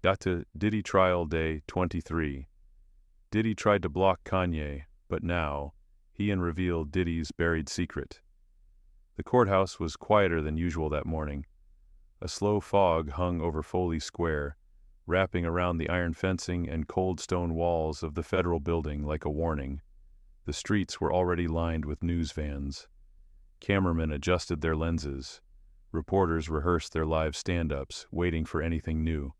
Diddy Trial Day 23. Diddy tried to block Kanye, but now, he revealed Diddy's buried secret. The courthouse was quieter than usual that morning. A slow fog hung over Foley Square, wrapping around the iron fencing and cold stone walls of the federal building like a warning. The streets were already lined with news vans. Cameramen adjusted their lenses. Reporters rehearsed their live stand-ups, waiting for anything new.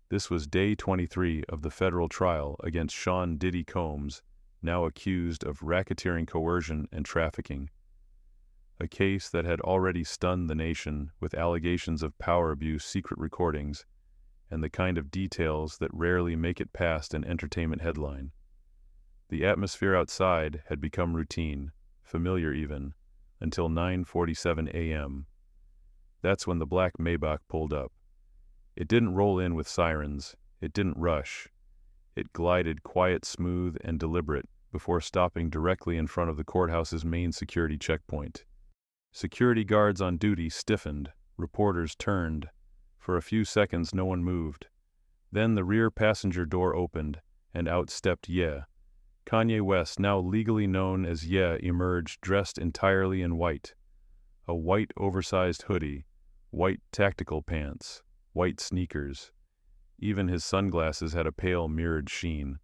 This was day 23 of the federal trial against Sean Diddy Combs, now accused of racketeering, coercion, and trafficking. A case that had already stunned the nation with allegations of power abuse, secret recordings, and the kind of details that rarely make it past an entertainment headline. The atmosphere outside had become routine, familiar even, until 9:47 a.m. That's when the black Maybach pulled up. It didn't roll in with sirens, it didn't rush. It glided quiet, smooth, and deliberate before stopping directly in front of the courthouse's main security checkpoint. Security guards on duty stiffened, reporters turned. For a few seconds no one moved. Then the rear passenger door opened, and out stepped Ye. Kanye West, now legally known as Ye, emerged dressed entirely in white. A white oversized hoodie, white tactical pants, white sneakers. Even his sunglasses had a pale mirrored sheen.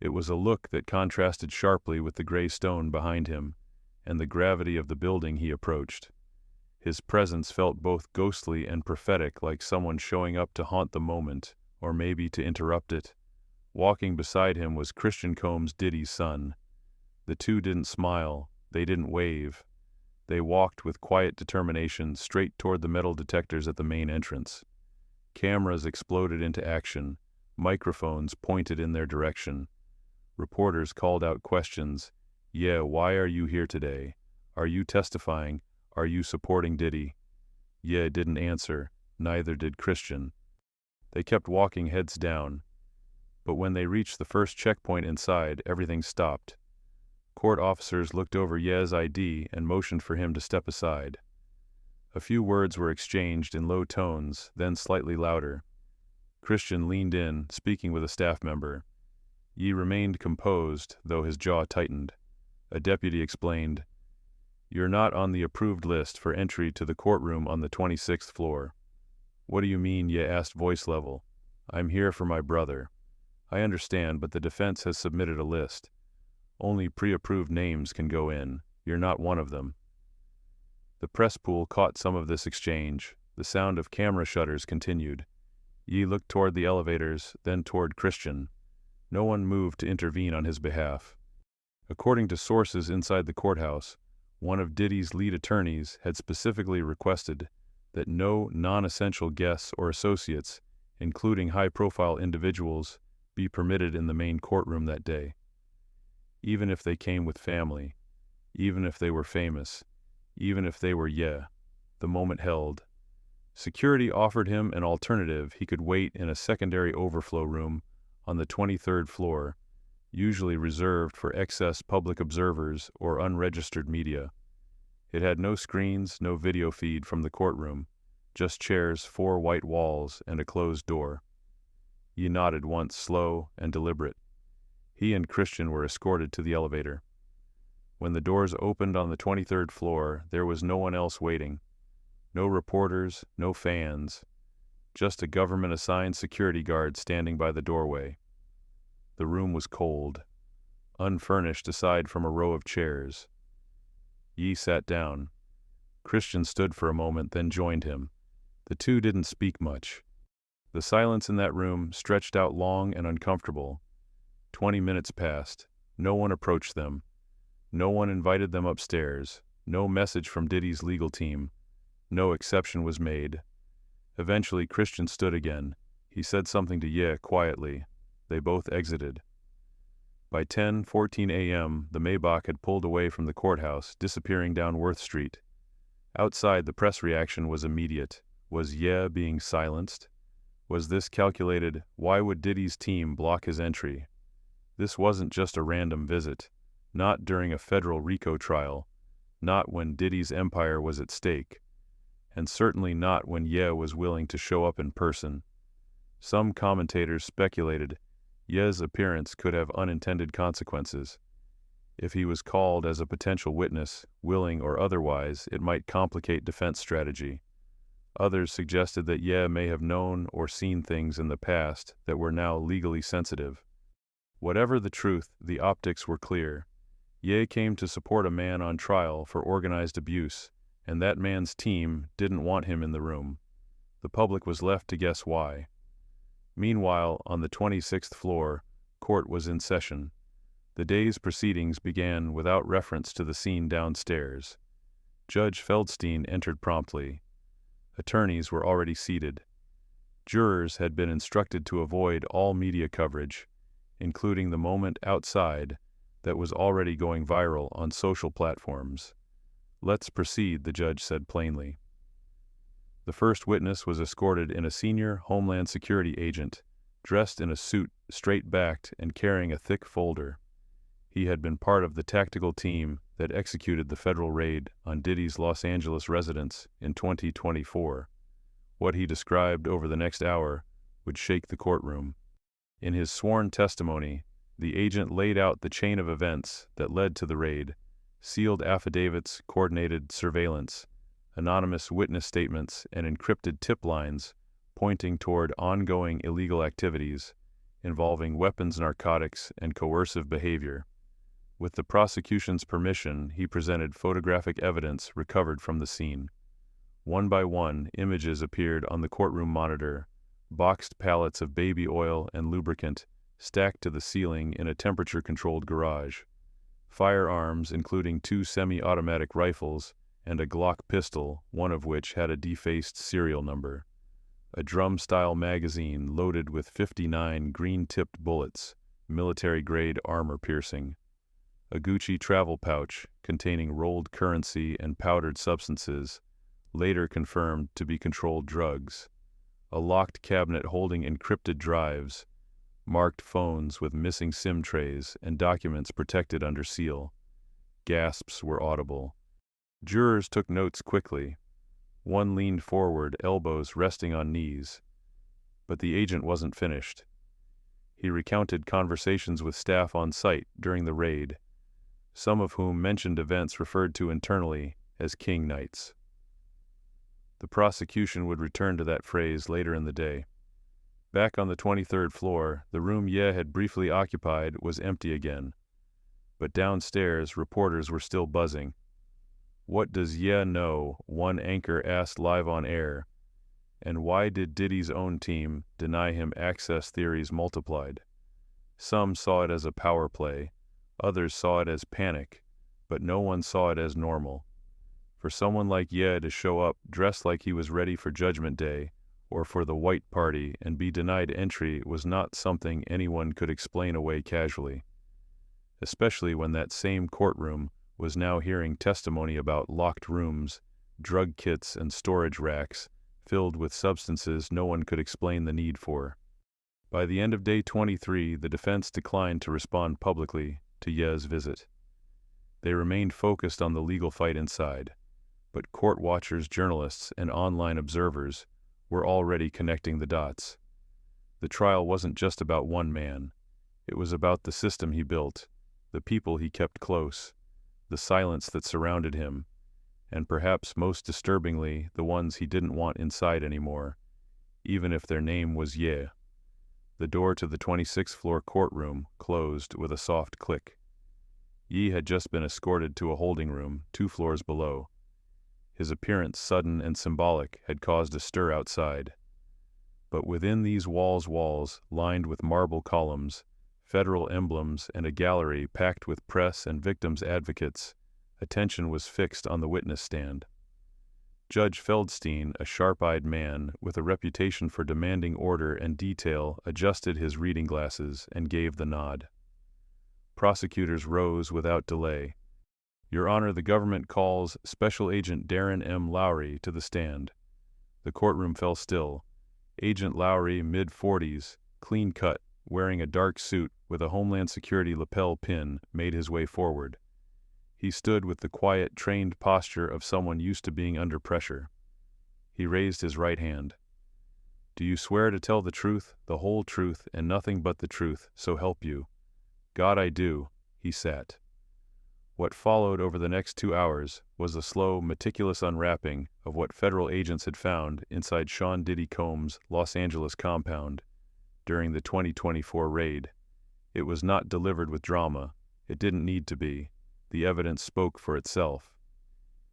It was a look that contrasted sharply with the gray stone behind him, and the gravity of the building he approached. His presence felt both ghostly and prophetic, like someone showing up to haunt the moment, or maybe to interrupt it. Walking beside him was Christian Combs, Diddy's son. The two didn't smile, they didn't wave. They walked with quiet determination straight toward the metal detectors at the main entrance. Cameras exploded into action, microphones pointed in their direction. Reporters called out questions. Yeah, why are you here today? Are you testifying? Are you supporting Diddy? Yeah didn't answer, neither did Christian. They kept walking, heads down. But when they reached the first checkpoint inside, everything stopped. Court officers looked over Ye's ID and motioned for him to step aside. A few words were exchanged in low tones, then slightly louder. Christian leaned in, speaking with a staff member. Ye remained composed, though his jaw tightened. A deputy explained, "You're not on the approved list for entry to the courtroom on the 26th floor." "What do you mean?" Ye asked, voice level. "I'm here for my brother." "I understand, but the defense has submitted a list. Only pre-approved names can go in. You're not one of them." The press pool caught some of this exchange. The sound of camera shutters continued. Ye looked toward the elevators, then toward Christian. No one moved to intervene on his behalf. According to sources inside the courthouse, one of Diddy's lead attorneys had specifically requested that no non-essential guests or associates, including high-profile individuals, be permitted in the main courtroom that day. Even if they came with family, even if they were famous, even if they were the moment held. Security offered him an alternative. He could wait in a secondary overflow room on the 23rd floor, usually reserved for excess public observers or unregistered media. It had no screens, no video feed from the courtroom, just chairs, 4 white walls, and a closed door. He nodded once, slow and deliberate. He and Christian were escorted to the elevator. When the doors opened on the 23rd floor, there was no one else waiting. No reporters, no fans, just a government-assigned security guard standing by the doorway. The room was cold, unfurnished aside from a row of chairs. Ye sat down. Christian stood for a moment, then joined him. The two didn't speak much. The silence in that room stretched out long and uncomfortable. 20 minutes passed. No one approached them. No one invited them upstairs. No message from Diddy's legal team. No exception was made. Eventually, Christian stood again. He said something to Ye quietly. They both exited. By 10:14 a.m., the Maybach had pulled away from the courthouse, disappearing down Worth Street. Outside, the press reaction was immediate. Was Ye being silenced? Was this calculated? Why would Diddy's team block his entry? This wasn't just a random visit. Not during a federal RICO trial. Not when Diddy's empire was at stake. And certainly not when Ye was willing to show up in person. Some commentators speculated Ye's appearance could have unintended consequences. If he was called as a potential witness, willing or otherwise, it might complicate defense strategy. Others suggested that Ye may have known or seen things in the past that were now legally sensitive. Whatever the truth, the optics were clear. Ye came to support a man on trial for organized abuse, and that man's team didn't want him in the room. The public was left to guess why. Meanwhile, on the 26th floor, court was in session. The day's proceedings began without reference to the scene downstairs. Judge Feldstein entered promptly. Attorneys were already seated. Jurors had been instructed to avoid all media coverage, including the moment outside that was already going viral on social platforms. "Let's proceed," the judge said plainly. The first witness was escorted in a senior Homeland Security agent, dressed in a suit, straight-backed and carrying a thick folder. He had been part of the tactical team that executed the federal raid on Diddy's Los Angeles residence in 2024. What he described over the next hour would shake the courtroom. In his sworn testimony, the agent laid out the chain of events that led to the raid: sealed affidavits, coordinated surveillance, anonymous witness statements, and encrypted tip lines pointing toward ongoing illegal activities involving weapons, narcotics, and coercive behavior. With the prosecution's permission, he presented photographic evidence recovered from the scene. One by one, images appeared on the courtroom monitor: boxed pallets of baby oil and lubricant stacked to the ceiling in a temperature-controlled garage. Firearms, including 2 semi-automatic rifles and a Glock pistol, one of which had a defaced serial number. A drum-style magazine loaded with 59 green-tipped bullets, military-grade armor-piercing. A Gucci travel pouch containing rolled currency and powdered substances, later confirmed to be controlled drugs. A locked cabinet holding encrypted drives, marked phones with missing SIM trays, and documents protected under seal. Gasps were audible. Jurors took notes quickly. One leaned forward, elbows resting on knees. But the agent wasn't finished. He recounted conversations with staff on site during the raid, some of whom mentioned events referred to internally as King Nights. The prosecution would return to that phrase later in the day. Back on the 23rd floor, the room Ye had briefly occupied was empty again. But downstairs, reporters were still buzzing. "What does Ye know?" one anchor asked live on air. And why did Diddy's own team deny him access? Theories multiplied. Some saw it as a power play. Others saw it as panic, but no one saw it as normal. For someone like Ye to show up dressed like he was ready for Judgment Day or for the White Party and be denied entry was not something anyone could explain away casually. Especially when that same courtroom was now hearing testimony about locked rooms, drug kits, and storage racks filled with substances no one could explain the need for. By the end of day 23, the defense declined to respond publicly to Ye's visit. They remained focused on the legal fight inside, but court watchers, journalists, and online observers were already connecting the dots. The trial wasn't just about one man. It was about the system he built, the people he kept close, the silence that surrounded him, and perhaps most disturbingly, the ones he didn't want inside anymore, even if their name was Ye. The door to the 26th floor courtroom closed with a soft click. Ye had just been escorted to a holding room 2 floors below. His appearance, sudden and symbolic, had caused a stir outside. But within these walls lined with marble columns, federal emblems, and a gallery packed with press and victims' advocates, attention was fixed on the witness stand. Judge Feldstein, a sharp-eyed man with a reputation for demanding order and detail, adjusted his reading glasses and gave the nod. Prosecutors rose without delay. "Your Honor, the government calls Special Agent Darren M. Lowry to the stand." The courtroom fell still. Agent Lowry, mid-40s, clean-cut, wearing a dark suit with a Homeland Security lapel pin, made his way forward. He stood with the quiet, trained posture of someone used to being under pressure. He raised his right hand. "Do you swear to tell the truth, the whole truth, and nothing but the truth, so help you?" "God, I do." He sat. What followed over the next 2 hours was a slow, meticulous unwrapping of what federal agents had found inside Sean Diddy Combs' Los Angeles compound during the 2024 raid. It was not delivered with drama. It didn't need to be. The evidence spoke for itself.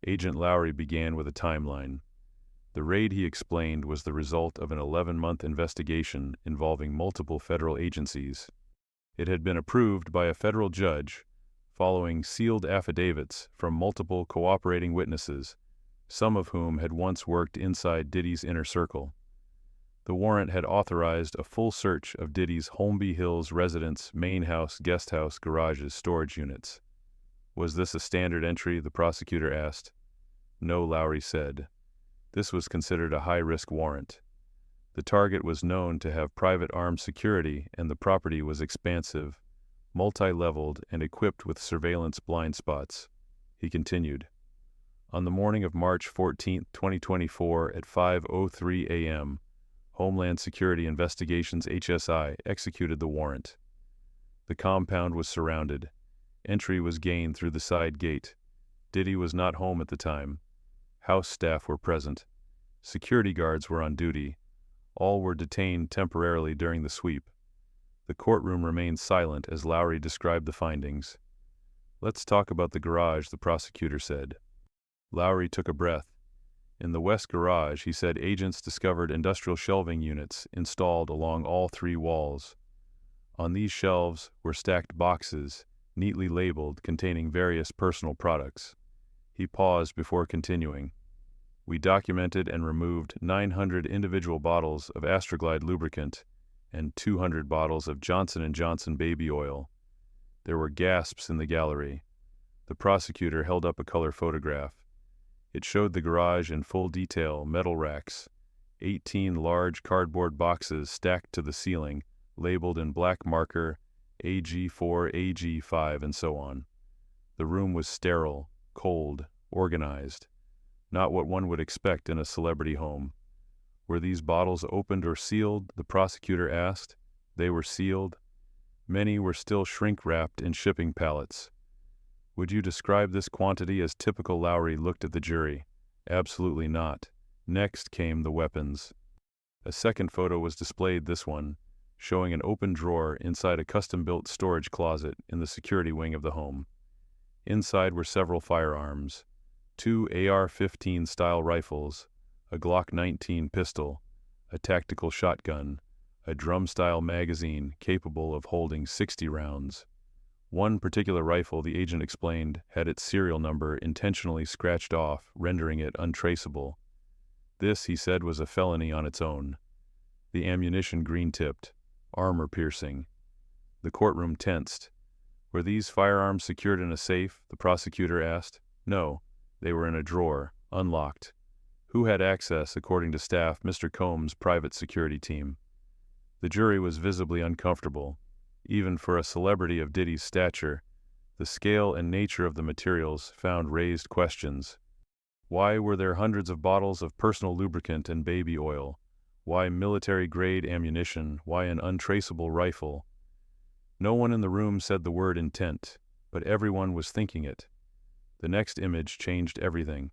Agent Lowry began with a timeline. The raid, he explained, was the result of an 11-month investigation involving multiple federal agencies. It had been approved by a federal judge, following sealed affidavits from multiple cooperating witnesses, some of whom had once worked inside Diddy's inner circle. The warrant had authorized a full search of Diddy's Holmby Hills residence, main house, guest house, garages, storage units. Was this a standard entry, the prosecutor asked. No, Lowry said. This was considered a high-risk warrant. The target was known to have private armed security, and the property was expansive, multi-leveled, and equipped with surveillance blind spots. He continued. On the morning of March 14, 2024, at 5:03 a.m., Homeland Security Investigations HSI executed the warrant. The compound was surrounded. Entry was gained through the side gate. Diddy was not home at the time. House staff were present. Security guards were on duty. All were detained temporarily during the sweep. The courtroom remained silent as Lowry described the findings. "Let's talk about the garage," the prosecutor said. Lowry took a breath. In the west garage, he said, agents discovered industrial shelving units installed along all 3 walls. On these shelves were stacked boxes, neatly labeled, containing various personal products. He paused before continuing. "We documented and removed 900 individual bottles of Astroglide lubricant and 200 bottles of Johnson & Johnson baby oil." There were gasps in the gallery. The prosecutor held up a color photograph. It showed the garage in full detail, metal racks, 18 large cardboard boxes stacked to the ceiling, labeled in black marker, AG4, AG5, and so on. The room was sterile, cold, organized. Not what one would expect in a celebrity home. Were these bottles opened or sealed? The prosecutor asked. They were sealed. Many were still shrink-wrapped in shipping pallets. Would you describe this quantity as typical? Lowry looked at the jury. Absolutely not. Next came the weapons. A second photo was displayed, this one, showing an open drawer inside a custom-built storage closet in the security wing of the home. Inside were several firearms, 2 AR-15 style rifles, a Glock 19 pistol, a tactical shotgun, a drum-style magazine capable of holding 60 rounds. One particular rifle, the agent explained, had its serial number intentionally scratched off, rendering it untraceable. This, he said, was a felony on its own. The ammunition green-tipped, armor-piercing. The courtroom tensed. Were these firearms secured in a safe? The prosecutor asked. No, they were in a drawer, unlocked. Who had access? According to staff, Mr. Combs' private security team. The jury was visibly uncomfortable. Even for a celebrity of Diddy's stature, the scale and nature of the materials found raised questions. Why were there hundreds of bottles of personal lubricant and baby oil? Why military-grade ammunition? Why an untraceable rifle? No one in the room said the word intent, but everyone was thinking it. The next image changed everything.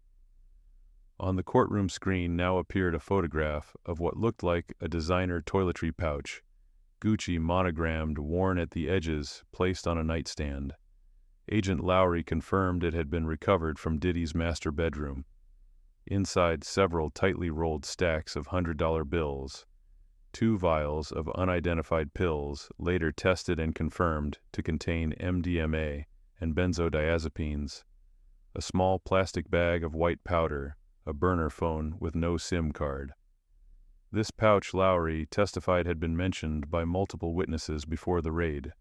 On the courtroom screen now appeared a photograph of what looked like a designer toiletry pouch, Gucci monogrammed, worn at the edges, placed on a nightstand. Agent Lowry confirmed it had been recovered from Diddy's master bedroom. Inside, several tightly rolled stacks of $100 bills, 2 vials of unidentified pills, later tested and confirmed to contain MDMA and benzodiazepines, a small plastic bag of white powder, a burner phone with no SIM card. This pouch, Lowry testified, had been mentioned by multiple witnesses before the raid.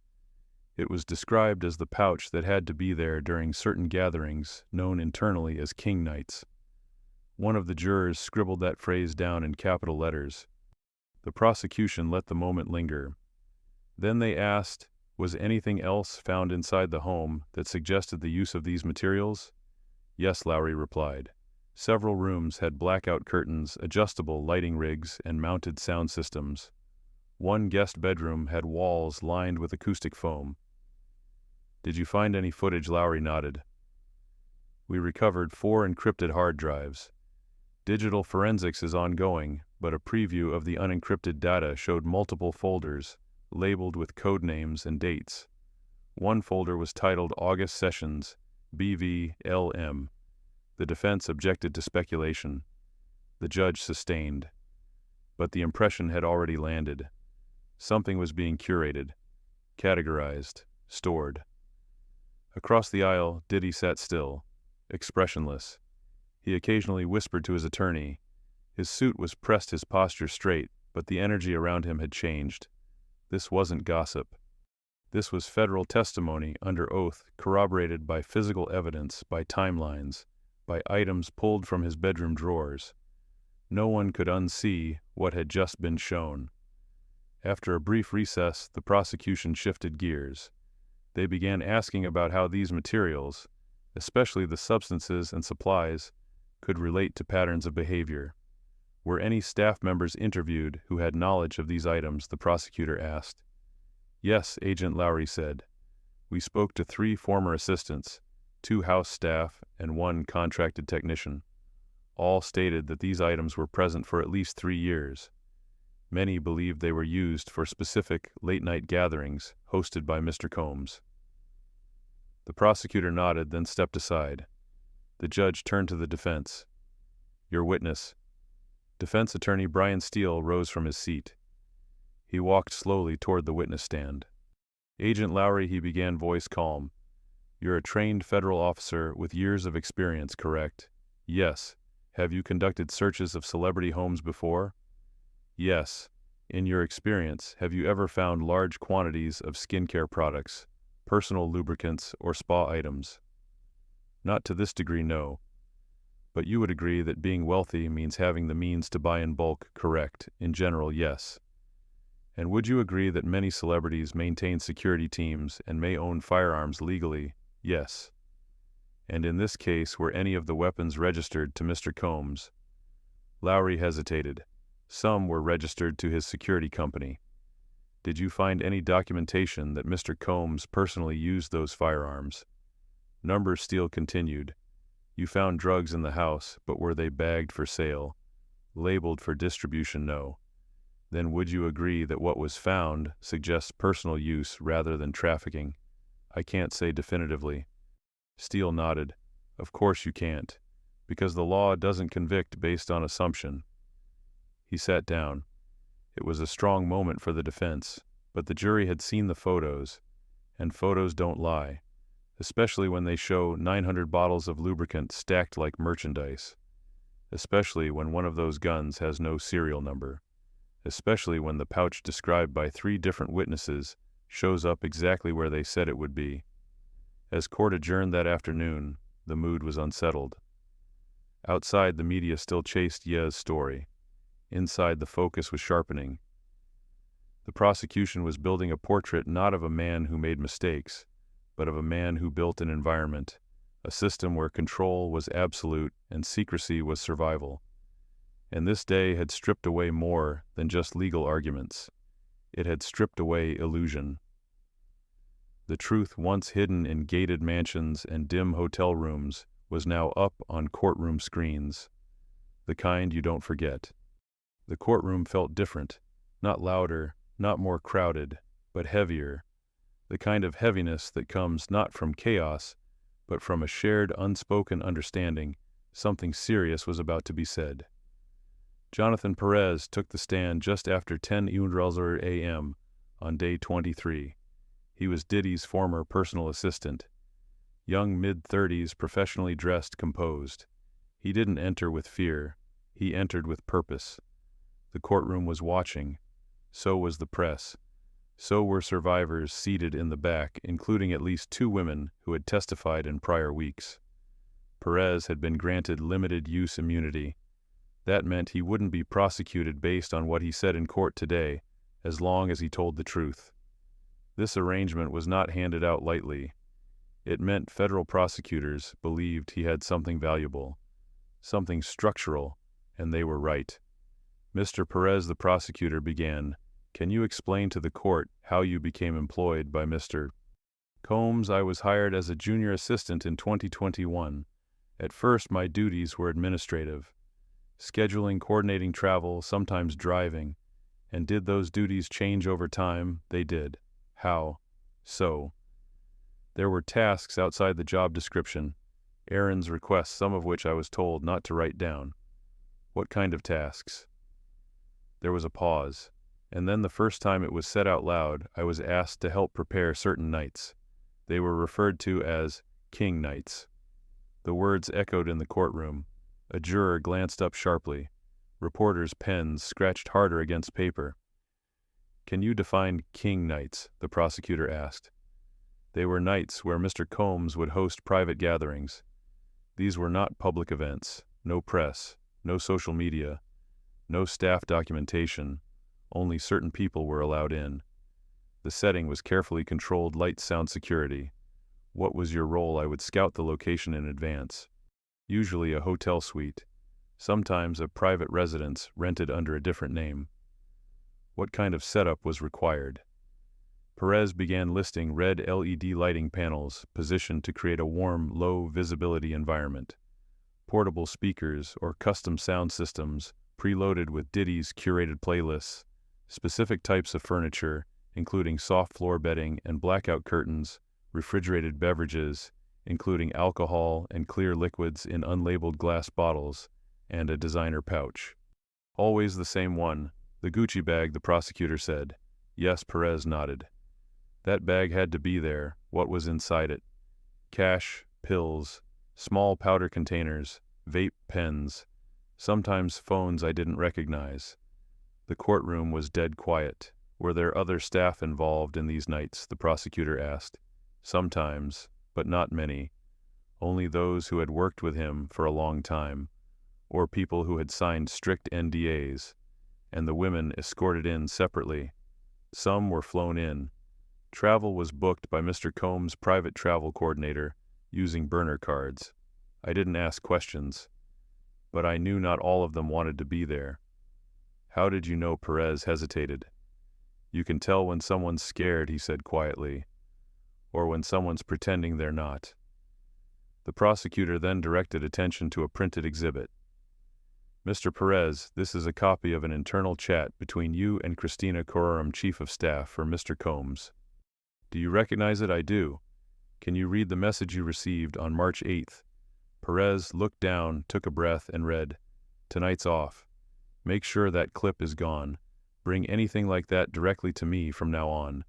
It was described as the pouch that had to be there during certain gatherings known internally as King Nights. One of the jurors scribbled that phrase down in capital letters. The prosecution let the moment linger. Then they asked, was anything else found inside the home that suggested the use of these materials? Yes, Lowry replied. Several rooms had blackout curtains, adjustable lighting rigs, and mounted sound systems. One guest bedroom had walls lined with acoustic foam. "Did you find any footage?" Lowry nodded. "We recovered 4 encrypted hard drives. Digital forensics is ongoing, but a preview of the unencrypted data showed multiple folders, labeled with code names and dates. One folder was titled August Sessions, BV-LM. The defense objected to speculation. The judge sustained. But the impression had already landed. Something was being curated, categorized, stored. Across the aisle, Diddy sat still, expressionless. He occasionally whispered to his attorney. His suit was pressed, his posture straight, but the energy around him had changed. This wasn't gossip. This was federal testimony under oath, corroborated by physical evidence, by timelines, by items pulled from his bedroom drawers. No one could unsee what had just been shown. After a brief recess, the prosecution shifted gears. They began asking about how these materials, especially the substances and supplies, could relate to patterns of behavior. Were any staff members interviewed who had knowledge of these items? The prosecutor asked. "Yes," Agent Lowry said. "We spoke to 3 former assistants, 2 house staff, and 1 contracted technician. All stated that these items were present for at least 3 years. Many believed they were used for specific late-night gatherings hosted by Mr. Combs." The prosecutor nodded, then stepped aside. The judge turned to the defense. "Your witness." Defense attorney Brian Steele rose from his seat. He walked slowly toward the witness stand. "Agent Lowry," he began, voice calm. "You're a trained federal officer with years of experience, correct?" "Yes." "Have you conducted searches of celebrity homes before?" "Yes." "In your experience, have you ever found large quantities of skincare products, personal lubricants, or spa items?" "Not to this degree, no. But you would agree that being wealthy means having the means to buy in bulk, correct?" "In general, yes." "And would you agree that many celebrities maintain security teams and may own firearms legally?" "Yes." "And in this case, were any of the weapons registered to Mr. Combs?" Lowry hesitated. "Some were registered to his security company." "Did you find any documentation that Mr. Combs personally used those firearms?" Steele continued. "You found drugs in the house, but were they bagged for sale? Labeled for distribution? No. Then would you agree that what was found suggests personal use rather than trafficking?" "I can't say definitively." Steele nodded. "Of course you can't, because the law doesn't convict based on assumption." He sat down. It was a strong moment for the defense, but the jury had seen the photos, and photos don't lie, especially when they show 900 bottles of lubricant stacked like merchandise, especially when one of those guns has no serial number, especially when the pouch described by 3 different witnesses shows up exactly where they said it would be. As court adjourned that afternoon, the mood was unsettled. Outside, the media still chased Ye's story. Inside, the focus was sharpening. The prosecution was building a portrait not of a man who made mistakes, but of a man who built an environment, a system where control was absolute and secrecy was survival. And this day had stripped away more than just legal arguments. It had stripped away illusion. The truth once hidden in gated mansions and dim hotel rooms was now up on courtroom screens, the kind you don't forget. The courtroom felt different, not louder, not more crowded, but heavier, the kind of heaviness that comes not from chaos, but from a shared unspoken understanding something serious was about to be said. Jonathan Perez took the stand just after 10 a.m. on day 23. He was Diddy's former personal assistant. Young mid-30s, professionally dressed, composed. He didn't enter with fear. He entered with purpose. The courtroom was watching. So was the press. So were survivors seated in the back, including at least 2 women who had testified in prior weeks. Perez had been granted limited use immunity. That meant he wouldn't be prosecuted based on what he said in court today, as long as he told the truth. This arrangement was not handed out lightly. It meant federal prosecutors believed he had something valuable, something structural, and they were right. Mr. Perez, the prosecutor, began, "Can you explain to the court how you became employed by Mr. Combs?" "I was hired as a junior assistant in 2021. At first, my duties were administrative, scheduling, coordinating travel, sometimes driving. And did those duties change over time?" "They did." "How so?" "There were tasks outside the job description, errands, requests, some of which I was told not to write down." "What kind of tasks?" There was a pause, and then the first time it was said out loud, I was asked to help prepare certain nights. They were referred to as king nights. The words echoed in the courtroom. A juror glanced up sharply. Reporters' pens scratched harder against paper. "Can you define king nights?" the prosecutor asked. "They were nights where Mr. Combs would host private gatherings. These were not public events, no press, no social media, no staff documentation. Only certain people were allowed in. The setting was carefully controlled light sound security. What was your role?" "I would scout the location in advance. Usually a hotel suite, sometimes a private residence rented under a different name." "What kind of setup was required?" Perez began listing red LED lighting panels positioned to create a warm, low-visibility environment. Portable speakers or custom sound systems preloaded with DIDDY'S curated playlists. Specific types of furniture, including soft floor bedding and blackout curtains. Refrigerated beverages, including alcohol and clear liquids in unlabeled glass bottles, and a designer pouch. "Always the same one, the Gucci bag," the prosecutor said. "Yes," Perez nodded. "That bag had to be there. What was inside it?" "Cash, pills, small powder containers, vape pens, sometimes phones I didn't recognize." The courtroom was dead quiet. "Were there other staff involved in these nights?" the prosecutor asked. "Sometimes, but not many. Only those who had worked with him for a long time, or people who had signed strict NDAs, and the women escorted in separately. Some were flown in. Travel was booked by Mr. Combs' private travel coordinator, using burner cards. I didn't ask questions, but I knew not all of them wanted to be there." "How did you know?" Perez hesitated. "You can tell when someone's scared," he said quietly, "or when someone's pretending they're not." The prosecutor then directed attention to a printed exhibit. "Mr. Perez, this is a copy of an internal chat between you and Christina Cororum, Chief of Staff for Mr. Combs. Do you recognize it?" "I do." "Can you read the message you received on March 8th? Perez looked down, took a breath, and read, "Tonight's off. Make sure that clip is gone. Bring anything like that directly to me from now on."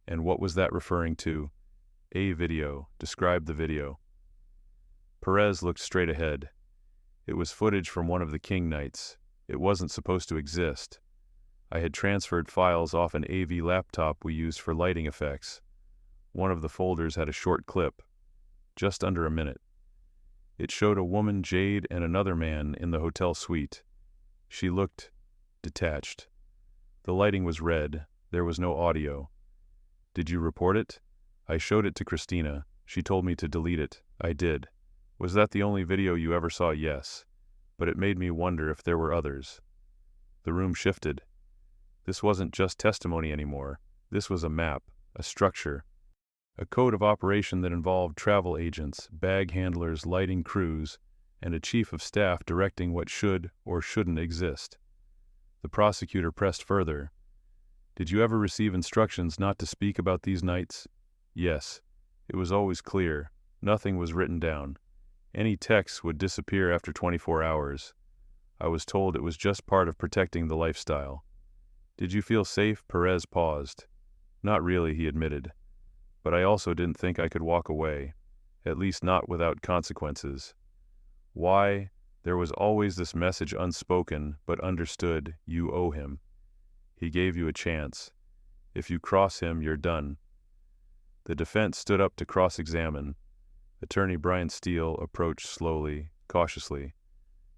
"And what was that referring to?" "A video. Describe the video." Perez looked straight ahead. "It was footage from one of the King nights. It wasn't supposed to exist. I had transferred files off an AV laptop we used for lighting effects. One of the folders had a short clip, just under a minute. It showed a woman, Jade, and another man in the hotel suite. She looked detached. The lighting was red. There was no audio. Did you report it?" "I showed it to Christina. She told me to delete it." "I did." "Was that the only video you ever saw?" "Yes. But it made me wonder if there were others." The room shifted. This wasn't just testimony anymore. This was a map, a structure, a code of operation that involved travel agents, bag handlers, lighting crews, and a chief of staff directing what should or shouldn't exist. The prosecutor pressed further. "Did you ever receive instructions not to speak about these nights?" "Yes. It was always clear. Nothing was written down. Any texts would disappear after 24 hours. I was told it was just part of protecting the lifestyle." "Did you feel safe?" Perez paused. "Not really," he admitted. "But I also didn't think I could walk away, at least not without consequences." "Why?" "There was always this message, unspoken but understood: you owe him. He gave you a chance. If you cross him, you're done." The defense stood up to cross-examine. Attorney Brian Steele approached slowly, cautiously.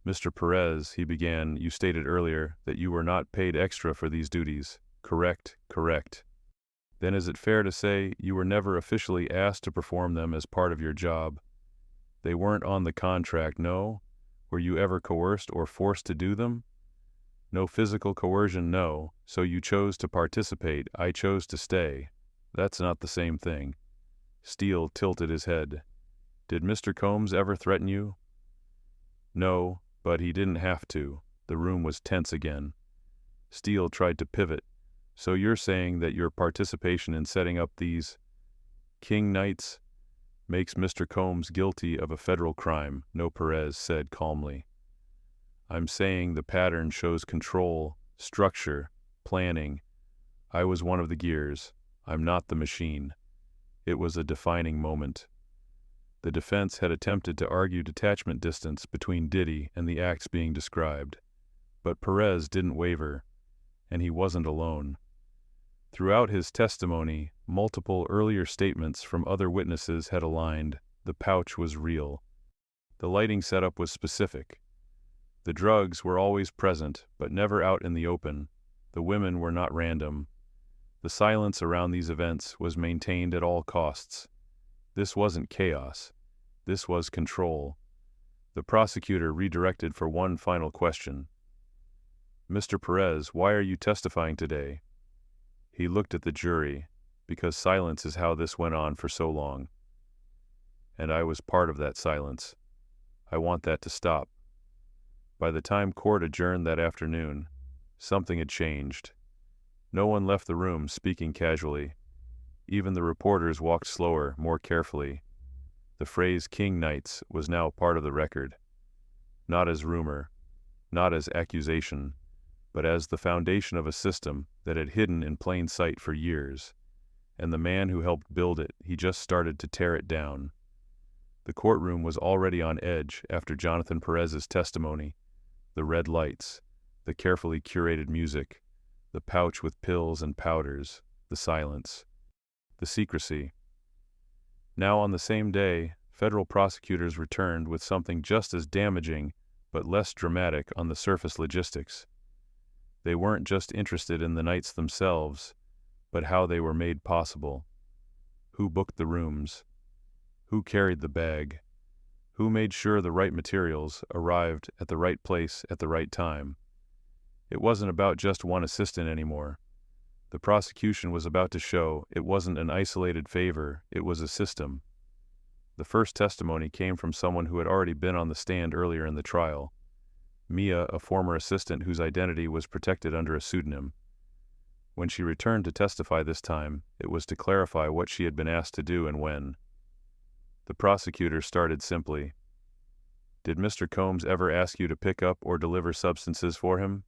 "Mr. Perez," he began, "you stated earlier that you were not paid extra for these duties." "Correct." "Correct. Then is it fair to say you were never officially asked to perform them as part of your job?" "They weren't on the contract, no. Were you ever coerced or forced to do them? No physical coercion, no, so you chose to participate, I chose to stay. That's not the same thing. Steele tilted his head. Did Mr. Combs ever threaten you? No, but he didn't have to. The room was tense again. Steele tried to pivot. So you're saying that your participation in setting up these King Knights makes Mr. Combs guilty of a federal crime, no, Perez said calmly. I'm saying the pattern shows control, structure, planning. I was one of the gears. I'm not the machine. It was a defining moment. The defense had attempted to argue detachment distance between Diddy and the acts being described. But Perez didn't waver, and he wasn't alone. Throughout his testimony, multiple earlier statements from other witnesses had aligned. The pouch was real. The lighting setup was specific. The drugs were always present, but never out in the open. The women were not random. The silence around these events was maintained at all costs. This wasn't chaos. This was control. The prosecutor redirected for one final question. Mr. Perez, why are you testifying today? He looked at the jury, because silence is how this went on for so long. And I was part of that silence. I want that to stop. By the time court adjourned that afternoon, something had changed. No one left the room speaking casually. Even the reporters walked slower, more carefully. The phrase King Knights was now part of the record. Not as rumor, not as accusation, but as the foundation of a system that had hidden in plain sight for years. And the man who helped build it, he just started to tear it down. The courtroom was already on edge after Jonathan Perez's testimony. The red lights, the carefully curated music, the pouch with pills and powders, the silence, the secrecy. Now on the same day, federal prosecutors returned with something just as damaging but less dramatic on the surface logistics. They weren't just interested in the nights themselves, but how they were made possible. Who booked the rooms? Who carried the bag? Who made sure the right materials arrived at the right place at the right time? It wasn't about just one assistant anymore. The prosecution was about to show it wasn't an isolated favor, it was a system. The first testimony came from someone who had already been on the stand earlier in the trial. Mia, a former assistant whose identity was protected under a pseudonym. When she returned to testify this time, it was to clarify what she had been asked to do and when. The prosecutor started simply. Did Mr. Combs ever ask you to pick up or deliver substances for him?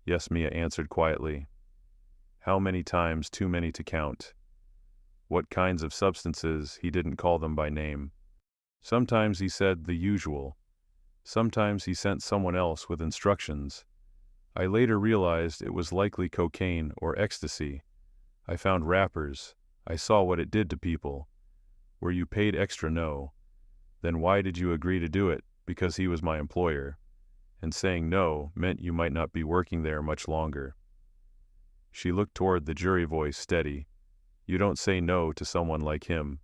Yes, Mia answered quietly. How many times? Too many to count. What kinds of substances? He didn't call them by name. Sometimes he said the usual. Sometimes he sent someone else with instructions. I later realized it was likely cocaine or ecstasy. I found wrappers. I saw what it did to people. Were you paid extra? No. Then why did you agree to do it? Because he was my employer. And saying no meant you might not be working there much longer. She looked toward the jury, voice steady. You don't say no to someone like him.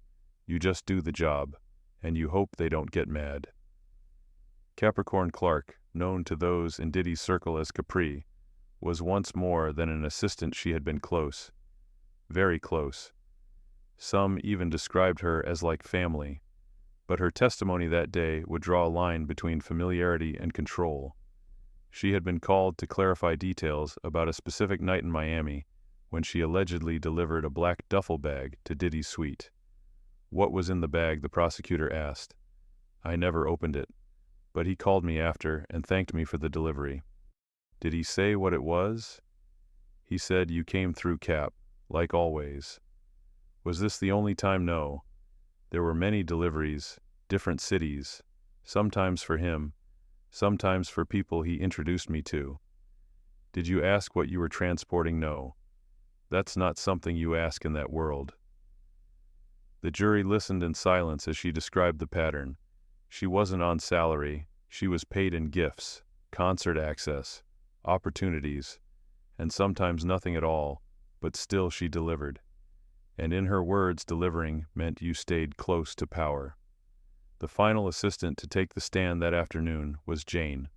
You just do the job, and you hope they don't get mad. Capricorn Clark, known to those in Diddy's circle as Capri, was once more than an assistant. She had been close. Very close. Some even described her as like family. But her testimony that day would draw a line between familiarity and control. She had been called to clarify details about a specific night in Miami when she allegedly delivered a black duffel bag to Diddy's suite. What was in the bag? The prosecutor asked. I never opened it, but he called me after and thanked me for the delivery. Did he say what it was? He said you came through, Cap, like always. Was this the only time? No. There were many deliveries, different cities, sometimes for him, sometimes for people he introduced me to. Did you ask what you were transporting? No. That's not something you ask in that world. The jury listened in silence as she described the pattern. She wasn't on salary. She was paid in gifts, concert access, opportunities, and sometimes nothing at all, but still she delivered. And in her words, delivering meant you stayed close to power. The final assistant to take the stand that afternoon was Jane.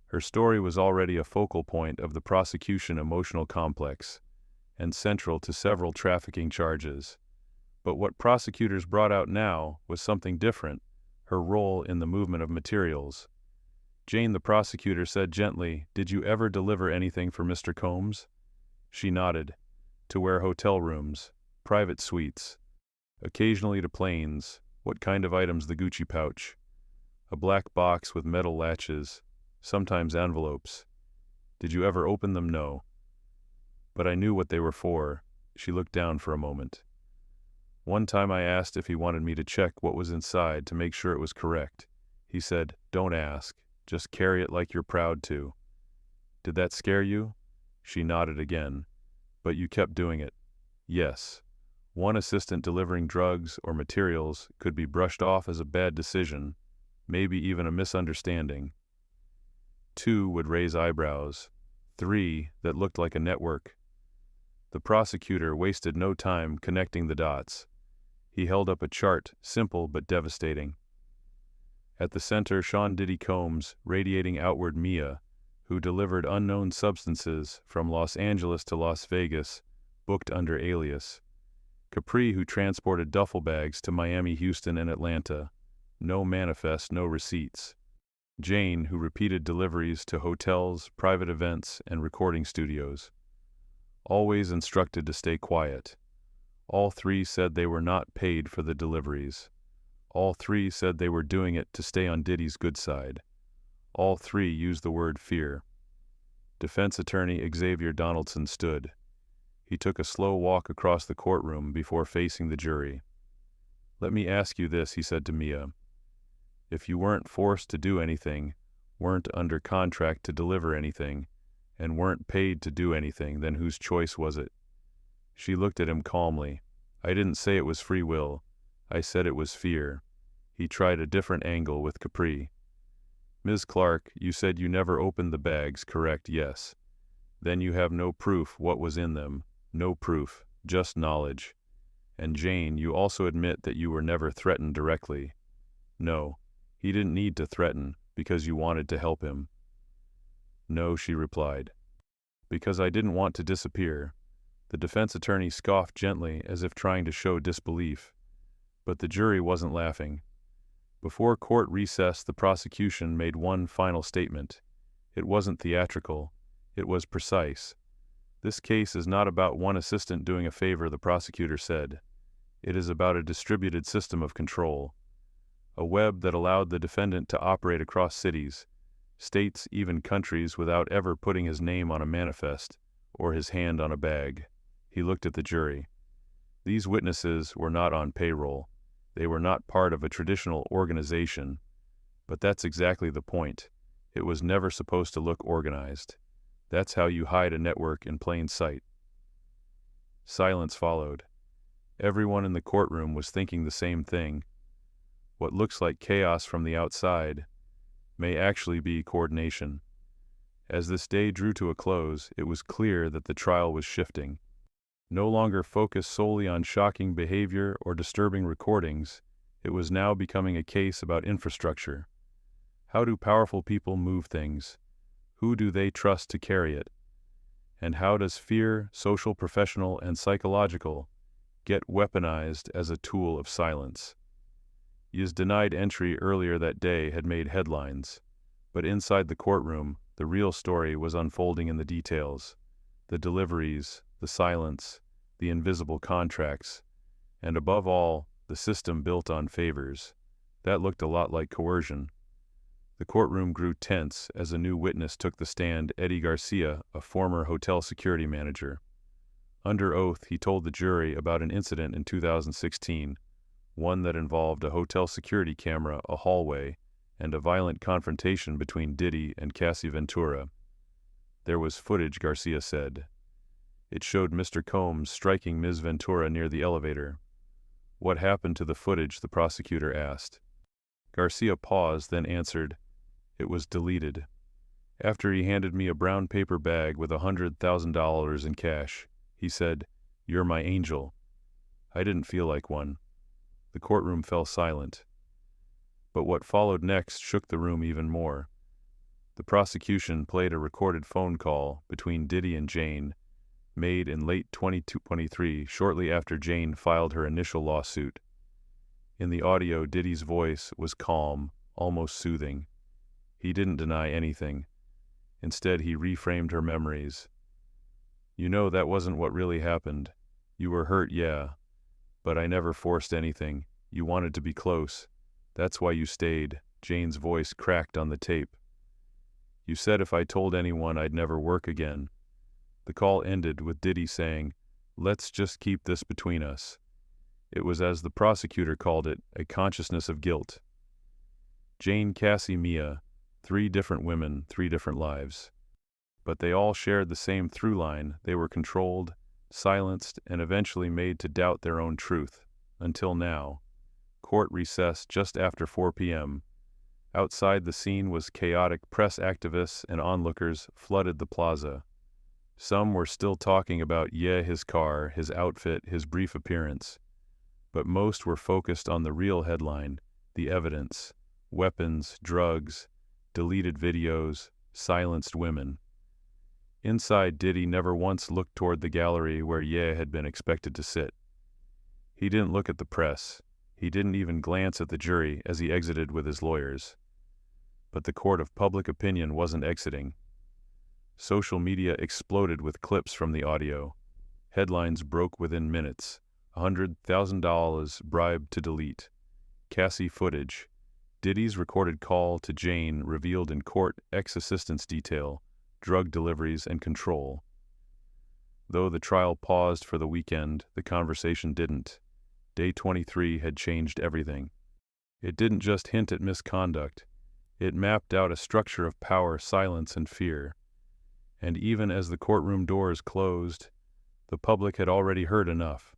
Her story was already a focal point of the prosecution emotional complex, and central to several trafficking charges. But what prosecutors brought out now was something different, her role in the movement of materials. Jane, the prosecutor, said gently, "Did you ever deliver anything for Mr. Combs?" She nodded. "To where hotel rooms, private suites, occasionally to planes. What kind of items? The Gucci pouch. A black box with metal latches, sometimes envelopes. Did you ever open them? No. But I knew what they were for." She looked down for a moment. "One time I asked if he wanted me to check what was inside to make sure it was correct. He said, 'Don't ask, just carry it like you're proud to.' Did that scare you?" She nodded again. "But you kept doing it." "Yes. One assistant delivering drugs or materials could be brushed off as a bad decision, maybe even a misunderstanding. 2 would raise eyebrows. 3 that looked like a network." The prosecutor wasted no time connecting the dots. He held up a chart, simple but devastating. At the center, Sean Diddy Combs, radiating outward Mia, who delivered unknown substances from Los Angeles to Las Vegas, booked under alias. Capri, who transported duffel bags to Miami, Houston, and Atlanta. No manifest, no receipts. Jane, who repeated deliveries to hotels, private events, and recording studios. Always instructed to stay quiet. All 3 said they were not paid for the deliveries. All 3 said they were doing it to stay on Diddy's good side. All 3 used the word fear. Defense attorney Xavier Donaldson stood. He took a slow walk across the courtroom before facing the jury. "Let me ask you this," he said to Mia. "If you weren't forced to do anything, weren't under contract to deliver anything, and weren't paid to do anything, then whose choice was it?" She looked at him calmly. "I didn't say it was free will. I said it was fear." He tried a different angle with Capri. "Ms. Clark, you said you never opened the bags, correct?" "Yes." "Then you have no proof what was in them. No proof, just knowledge. And Jane, you also admit that you were never threatened directly." "No. He didn't need to threaten, because you wanted to help him." "No," she replied. "Because I didn't want to disappear." The defense attorney scoffed gently, as if trying to show disbelief. But the jury wasn't laughing. Before court recessed, the prosecution made one final statement. It wasn't theatrical. It was precise. "This case is not about one assistant doing a favor," the prosecutor said. "It is about a distributed system of control. A web that allowed the defendant to operate across cities, states, even countries, without ever putting his name on a manifest or his hand on a bag." He looked at the jury. These witnesses were not on payroll. They were not part of a traditional organization. But that's exactly the point. It was never supposed to look organized. That's how you hide a network in plain sight. Silence followed. Everyone in the courtroom was thinking the same thing. What looks like chaos from the outside may actually be coordination. As this day drew to a close, it was clear that the trial was shifting. No longer focused solely on shocking behavior or disturbing recordings, it was now becoming a case about infrastructure. How do powerful people move things? Who do they trust to carry it? And how does fear, social, professional, and psychological, get weaponized as a tool of silence? His denied entry earlier that day had made headlines, but inside the courtroom, the real story was unfolding in the details. The deliveries, the silence, the invisible contracts, and above all, the system built on favors. That looked a lot like coercion. The courtroom grew tense as a new witness took the stand, Eddie Garcia, a former hotel security manager. Under oath, he told the jury about an incident in 2016, one that involved a hotel security camera, a hallway, and a violent confrontation between Diddy and Cassie Ventura. There was footage, Garcia said. It showed Mr. Combs striking Ms. Ventura near the elevator. "What happened to the footage?" the prosecutor asked. Garcia paused, then answered, "It was deleted." After he handed me a brown paper bag with $100,000 in cash, he said, "You're my angel." I didn't feel like one. The courtroom fell silent. But what followed next shook the room even more. The prosecution played a recorded phone call between Diddy and Jane, made in late 2023, shortly after Jane filed her initial lawsuit. In the audio, Diddy's voice was calm, almost soothing. He didn't deny anything. Instead, he reframed her memories. "You know, that wasn't what really happened. You were hurt, yeah. But I never forced anything. You wanted to be close. That's why you stayed." Jane's voice cracked on the tape. "You said if I told anyone I'd never work again." The call ended with Diddy saying, "Let's just keep this between us." It was, as the prosecutor called it, a consciousness of guilt. Jane, Cassie, Mia, 3 different women, 3 different lives. But they all shared the same through line. They were controlled, silenced, and eventually made to doubt their own truth. Until now. Court recessed just after 4 p.m. Outside, the scene was chaotic. Press activists and onlookers flooded the plaza. Some were still talking about, his car, his outfit, his brief appearance. But most were focused on the real headline, the evidence: weapons, drugs, deleted videos, silenced women. Inside, Diddy never once looked toward the gallery where had been expected to sit. He didn't look at the press. He didn't even glance at the jury as he exited with his lawyers. But the court of public opinion wasn't exiting. Social media exploded with clips from the audio. Headlines broke within minutes. $100,000 bribed to delete. Cassie footage. Diddy's recorded call to Jane revealed in court, ex-assistance detail, drug deliveries, and control. Though the trial paused for the weekend, the conversation didn't. Day 23 had changed everything. It didn't just hint at misconduct. It mapped out a structure of power, silence, and fear. And even as the courtroom doors closed, the public had already heard enough.